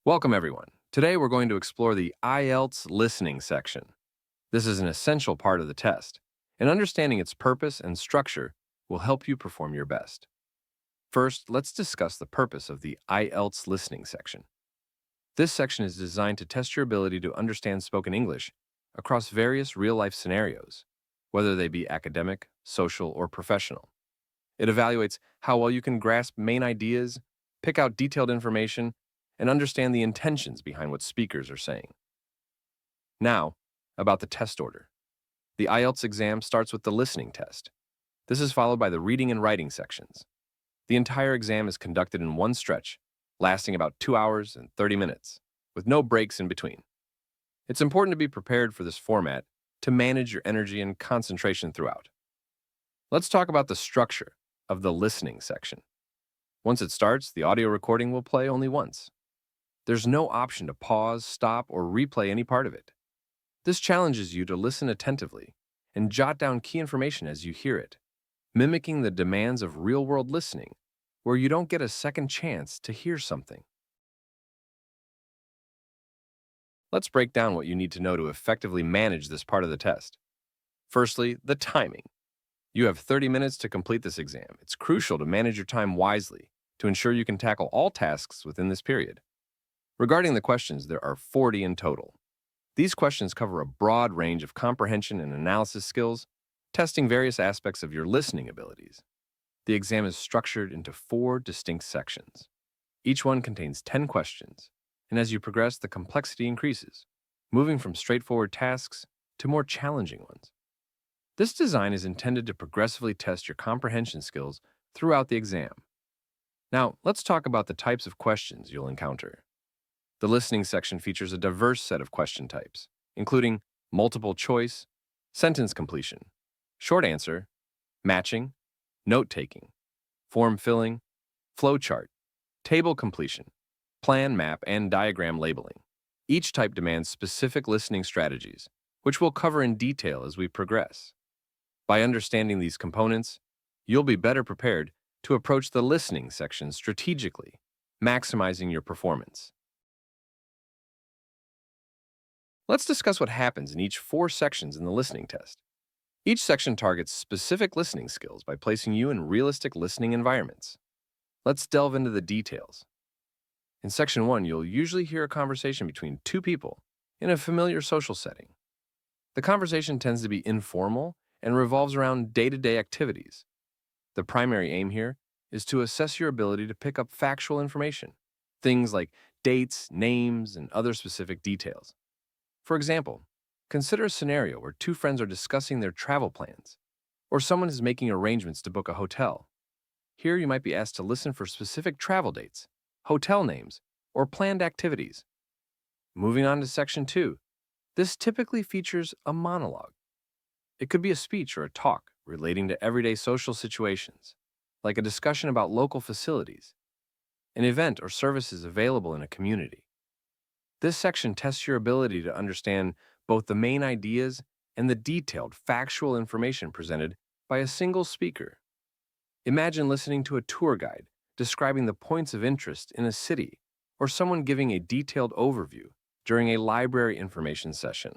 Welcome, everyone. Today we're going to explore the IELTS Listening section. This is an essential part of the test, and understanding its purpose and structure will help you perform your best. First, let's discuss the purpose of the IELTS Listening section. This section is designed to test your ability to understand spoken English across various real-life scenarios, whether they be academic, social, or professional. It evaluates how well you can grasp main ideas, pick out detailed information, and understand the intentions behind what speakers are saying. Now, about the test order. The IELTS exam starts with the listening test. This is followed by the reading and writing sections. The entire exam is conducted in one stretch, lasting about 2 hours and 30 minutes, with no breaks in between. It's important to be prepared for this format to manage your energy and concentration throughout. Let's talk about the structure of the listening section. Once it starts, the audio recording will play only once. There's no option to pause, stop, or replay any part of it. This challenges you to listen attentively and jot down key information as you hear it, mimicking the demands of real-world listening, where you don't get a second chance to hear something. Let's break down what you need to know to effectively manage this part of the test. Firstly, the timing. You have 30 minutes to complete this exam. It's crucial to manage your time wisely to ensure you can tackle all tasks within this period. Regarding the questions, there are 40 in total. These questions cover a broad range of comprehension and analysis skills, testing various aspects of your listening abilities. The exam is structured into 4 distinct sections. Each one contains 10 questions, and as you progress, the complexity increases, moving from straightforward tasks to more challenging ones. This design is intended to progressively test your comprehension skills throughout the exam. Now, let's talk about the types of questions you'll encounter. The listening section features a diverse set of question types, including multiple choice, sentence completion, short answer, matching, note-taking, form filling, flowchart, table completion, plan map, and diagram labeling. Each type demands specific listening strategies, which we'll cover in detail as we progress. By understanding these components, you'll be better prepared to approach the listening section strategically, maximizing your performance. Let's discuss what happens in each 4 sections in the listening test. Each section targets specific listening skills by placing you in realistic listening environments. Let's delve into the details. In Section 1, you'll usually hear a conversation between 2 people in a familiar social setting. The conversation tends to be informal and revolves around day-to-day activities. The primary aim here is to assess your ability to pick up factual information, things like dates, names, and other specific details. For example, consider a scenario where 2 friends are discussing their travel plans, or someone is making arrangements to book a hotel. Here you might be asked to listen for specific travel dates, hotel names, or planned activities. Moving on to Section 2, this typically features a monologue. It could be a speech or a talk relating to everyday social situations, like a discussion about local facilities, an event or services available in a community. This section tests your ability to understand both the main ideas and the detailed factual information presented by a single speaker. Imagine listening to a tour guide describing the points of interest in a city, or someone giving a detailed overview during a library information session.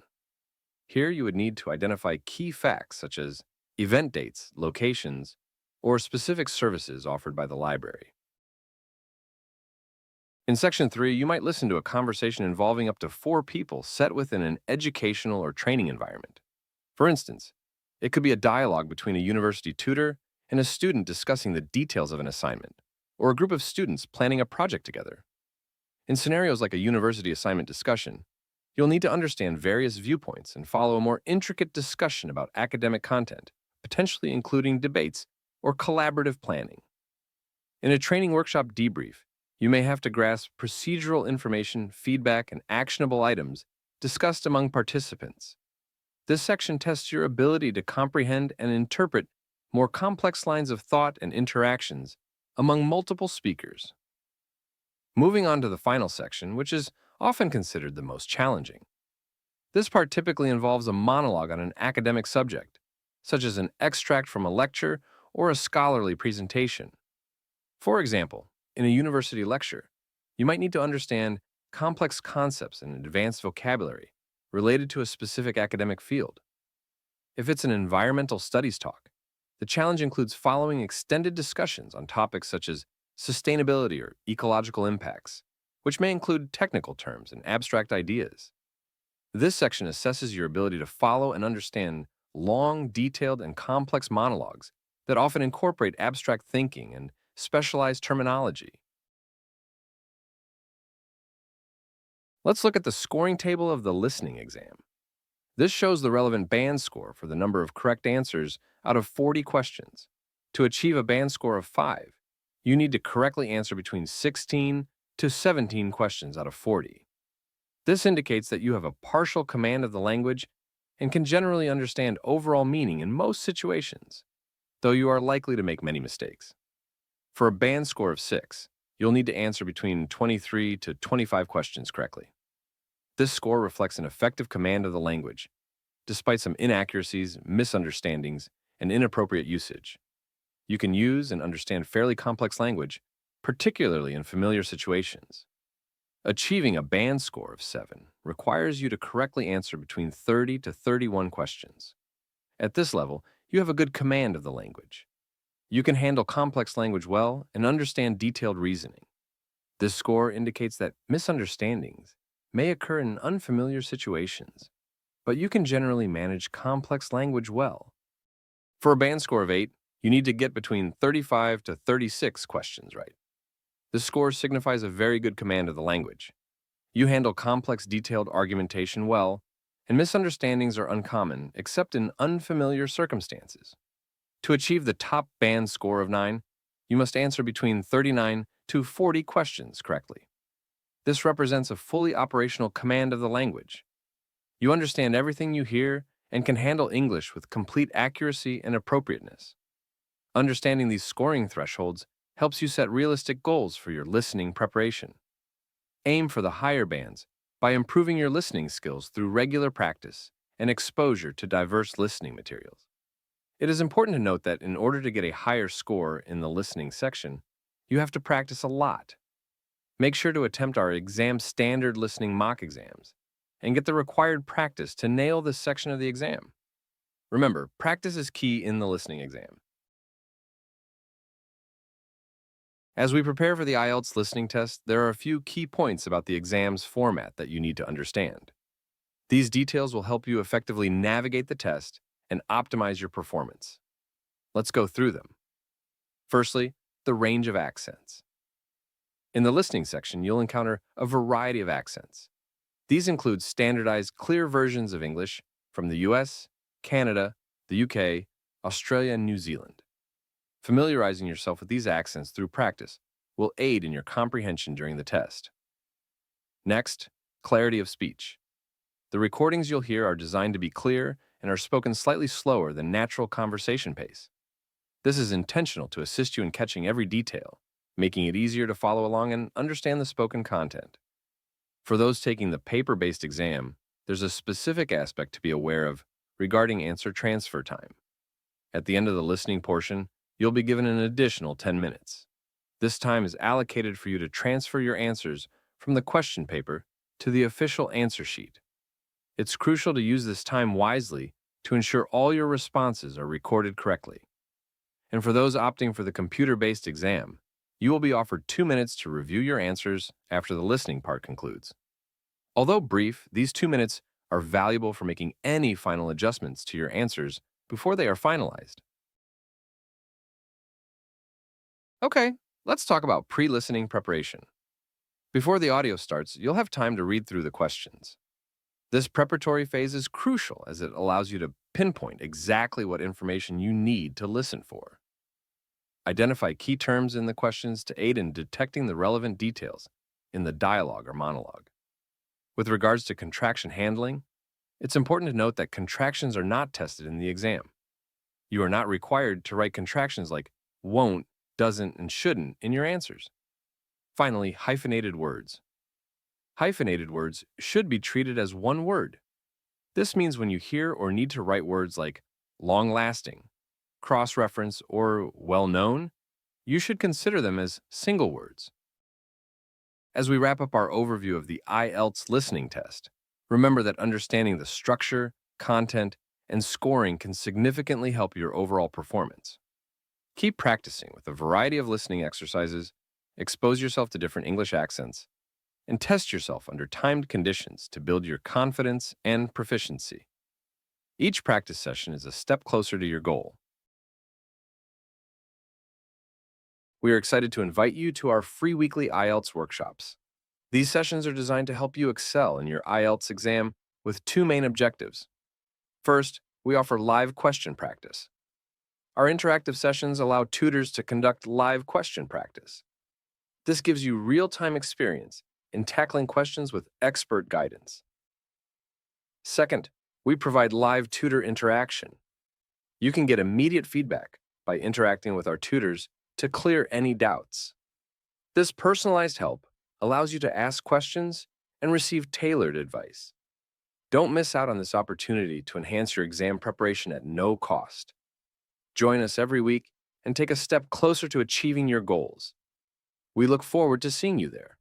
Here you would need to identify key facts such as event dates, locations, or specific services offered by the library. In Section 3, you might listen to a conversation involving up to 4 people set within an educational or training environment. For instance, it could be a dialogue between a university tutor and a student discussing the details of an assignment, or a group of students planning a project together. In scenarios like a university assignment discussion, you'll need to understand various viewpoints and follow a more intricate discussion about academic content, potentially including debates or collaborative planning. In a training workshop debrief, you may have to grasp procedural information, feedback, and actionable items discussed among participants. This section tests your ability to comprehend and interpret more complex lines of thought and interactions among multiple speakers. Moving on to the final section, which is often considered the most challenging. This part typically involves a monologue on an academic subject, such as an extract from a lecture or a scholarly presentation. For example, in a university lecture, you might need to understand complex concepts and advanced vocabulary related to a specific academic field. If it's an environmental studies talk, the challenge includes following extended discussions on topics such as sustainability or ecological impacts, which may include technical terms and abstract ideas. This section assesses your ability to follow and understand long, detailed, and complex monologues that often incorporate abstract thinking and specialized terminology. Let's look at the scoring table of the listening exam. This shows the relevant band score for the number of correct answers out of 40 questions. To achieve a band score of 5, you need to correctly answer between 16 to 17 questions out of 40. This indicates that you have a partial command of the language and can generally understand overall meaning in most situations, though you are likely to make many mistakes. For a band score of 6, you'll need to answer between 23 to 25 questions correctly. This score reflects an effective command of the language, despite some inaccuracies, misunderstandings, and inappropriate usage. You can use and understand fairly complex language, particularly in familiar situations. Achieving a band score of 7 requires you to correctly answer between 30 to 31 questions. At this level, you have a good command of the language. You can handle complex language well and understand detailed reasoning. This score indicates that misunderstandings may occur in unfamiliar situations, but you can generally manage complex language well. For a band score of 8, you need to get between 35 to 36 questions right. This score signifies a very good command of the language. You handle complex, detailed argumentation well, and misunderstandings are uncommon except in unfamiliar circumstances. To achieve the top band score of 9, you must answer between 39 to 40 questions correctly. This represents a fully operational command of the language. You understand everything you hear and can handle English with complete accuracy and appropriateness. Understanding these scoring thresholds helps you set realistic goals for your listening preparation. Aim for the higher bands by improving your listening skills through regular practice and exposure to diverse listening materials. It is important to note that in order to get a higher score in the listening section, you have to practice a lot. Make sure to attempt our exam standard listening mock exams and get the required practice to nail this section of the exam. Remember, practice is key in the listening exam. As we prepare for the IELTS listening test, there are a few key points about the exam's format that you need to understand. These details will help you effectively navigate the test and optimize your performance. Let's go through them. Firstly, the range of accents. In the listening section, you'll encounter a variety of accents. These include standardized, clear versions of English from the US, Canada, the UK, Australia, and New Zealand. Familiarizing yourself with these accents through practice will aid in your comprehension during the test. Next, clarity of speech. The recordings you'll hear are designed to be clear and are spoken slightly slower than natural conversation pace. This is intentional to assist you in catching every detail, making it easier to follow along and understand the spoken content. For those taking the paper-based exam, there's a specific aspect to be aware of regarding answer transfer time. At the end of the listening portion, you'll be given an additional 10 minutes. This time is allocated for you to transfer your answers from the question paper to the official answer sheet. It's crucial to use this time wisely to ensure all your responses are recorded correctly. And for those opting for the computer-based exam, you will be offered 2 minutes to review your answers after the listening part concludes. Although brief, these 2 minutes are valuable for making any final adjustments to your answers before they are finalized. Okay, let's talk about pre-listening preparation. Before the audio starts, you'll have time to read through the questions. This preparatory phase is crucial as it allows you to pinpoint exactly what information you need to listen for. Identify key terms in the questions to aid in detecting the relevant details in the dialogue or monologue. With regards to contraction handling, it's important to note that contractions are not tested in the exam. You are not required to write contractions like won't, doesn't, and shouldn't in your answers. Finally, hyphenated words. Hyphenated words should be treated as one word. This means when you hear or need to write words like long-lasting, cross-reference, or well-known, you should consider them as single words. As we wrap up our overview of the IELTS listening test, remember that understanding the structure, content, and scoring can significantly help your overall performance. Keep practicing with a variety of listening exercises, expose yourself to different English accents, and test yourself under timed conditions to build your confidence and proficiency. Each practice session is a step closer to your goal. We are excited to invite you to our free weekly IELTS workshops. These sessions are designed to help you excel in your IELTS exam with two main objectives. First, we offer live question practice. Our interactive sessions allow tutors to conduct live question practice. This gives you real-time experience in tackling questions with expert guidance. Second, we provide live tutor interaction. You can get immediate feedback by interacting with our tutors to clear any doubts. This personalized help allows you to ask questions and receive tailored advice. Don't miss out on this opportunity to enhance your exam preparation at no cost. Join us every week and take a step closer to achieving your goals. We look forward to seeing you there.